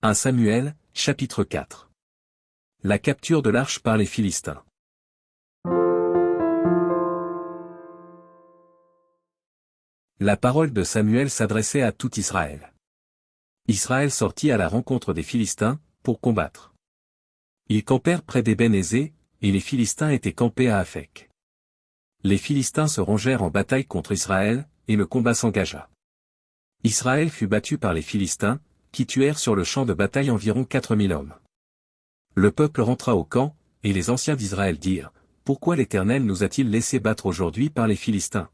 1 Samuel, chapitre 4. La capture de l'arche par les Philistins. La parole de Samuel s'adressait à tout Israël. Israël sortit à la rencontre des Philistins, pour combattre. Ils campèrent près d'Ébén-Ézé, et les Philistins étaient campés à Aphek. Les Philistins se rangèrent en bataille contre Israël, et le combat s'engagea. Israël fut battu par les Philistins, qui tuèrent sur le champ de bataille environ 4000 hommes. Le peuple rentra au camp, et les anciens d'Israël dirent, « Pourquoi l'Éternel nous a-t-il laissé battre aujourd'hui par les Philistins?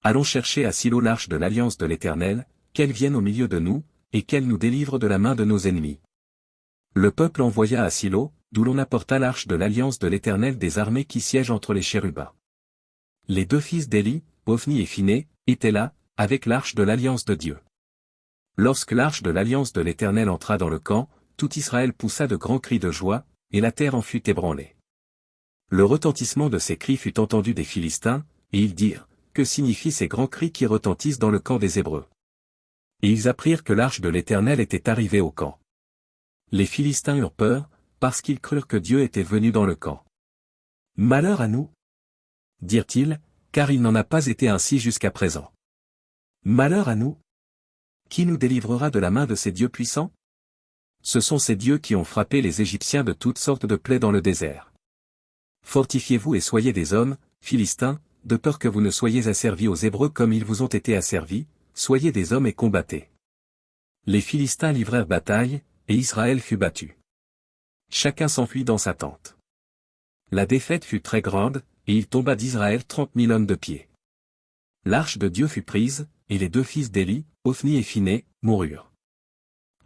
Allons chercher à Silo l'arche de l'alliance de l'Éternel, qu'elle vienne au milieu de nous, et qu'elle nous délivre de la main de nos ennemis. » Le peuple envoya à Silo, d'où l'on apporta l'arche de l'alliance de l'Éternel des armées qui siègent entre les chérubins. Les deux fils d'Éli, Hophni et Phiné, étaient là, avec l'arche de l'alliance de Dieu. Lorsque l'arche de l'alliance de l'Éternel entra dans le camp, tout Israël poussa de grands cris de joie, et la terre en fut ébranlée. Le retentissement de ces cris fut entendu des Philistins, et ils dirent, « Que signifient ces grands cris qui retentissent dans le camp des Hébreux ?» Et ils apprirent que l'arche de l'Éternel était arrivée au camp. Les Philistins eurent peur, parce qu'ils crurent que Dieu était venu dans le camp. « Malheur à nous » dirent-ils, car il n'en a pas été ainsi jusqu'à présent. « Malheur à nous » Qui nous délivrera de la main de ces dieux puissants? Ce sont ces dieux qui ont frappé les Égyptiens de toutes sortes de plaies dans le désert. Fortifiez-vous et soyez des hommes, Philistins, de peur que vous ne soyez asservis aux Hébreux comme ils vous ont été asservis, soyez des hommes et combattez. Les Philistins livrèrent bataille, et Israël fut battu. Chacun s'enfuit dans sa tente. La défaite fut très grande, et il tomba d'Israël 30 000 hommes de pied. L'arche de Dieu fut prise, et les deux fils d'Éli, Hophni et Phiné, moururent.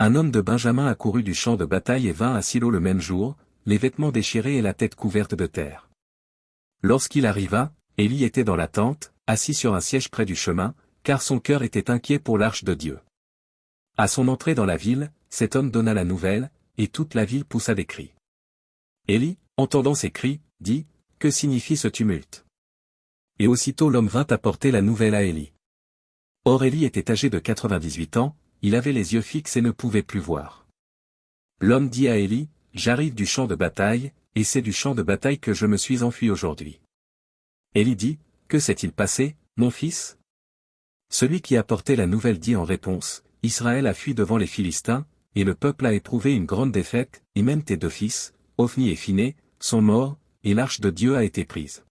Un homme de Benjamin accourut du champ de bataille et vint à Silo le même jour, les vêtements déchirés et la tête couverte de terre. Lorsqu'il arriva, Éli était dans la tente, assis sur un siège près du chemin, car son cœur était inquiet pour l'arche de Dieu. À son entrée dans la ville, cet homme donna la nouvelle, et toute la ville poussa des cris. Éli, entendant ces cris, dit, « Que signifie ce tumulte ?» Et aussitôt l'homme vint apporter la nouvelle à Éli. Or Éli était âgé de 98 ans, il avait les yeux fixes et ne pouvait plus voir. L'homme dit à Éli, « J'arrive du champ de bataille, et c'est du champ de bataille que je me suis enfui aujourd'hui. » Éli dit, « Que s'est-il passé, mon fils ?» Celui qui apportait la nouvelle dit en réponse, « Israël a fui devant les Philistins, et le peuple a éprouvé une grande défaite, et même tes deux fils, Hophni et Phiné, sont morts, et l'arche de Dieu a été prise. »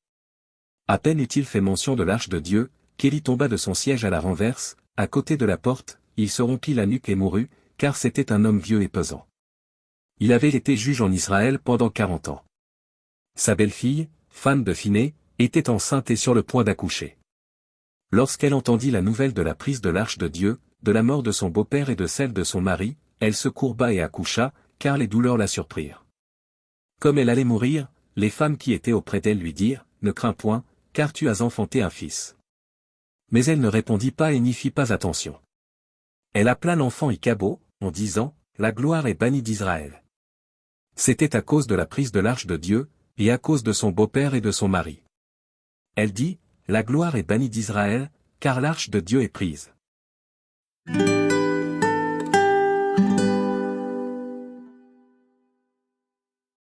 À peine eut-il fait mention de l'arche de Dieu, qu'Éli tomba de son siège à la renverse, à côté de la porte, il se rompit la nuque et mourut, car c'était un homme vieux et pesant. Il avait été juge en Israël pendant 40 ans. Sa belle-fille, femme de Phiné, était enceinte et sur le point d'accoucher. Lorsqu'elle entendit la nouvelle de la prise de l'arche de Dieu, de la mort de son beau-père et de celle de son mari, elle se courba et accoucha, car les douleurs la surprirent. Comme elle allait mourir, les femmes qui étaient auprès d'elle lui dirent, « Ne crains point, car tu as enfanté un fils. » Mais elle ne répondit pas et n'y fit pas attention. Elle appela l'enfant Icabo, en disant, « La gloire est bannie d'Israël. » C'était à cause de la prise de l'arche de Dieu, et à cause de son beau-père et de son mari. Elle dit, « La gloire est bannie d'Israël, car l'arche de Dieu est prise. »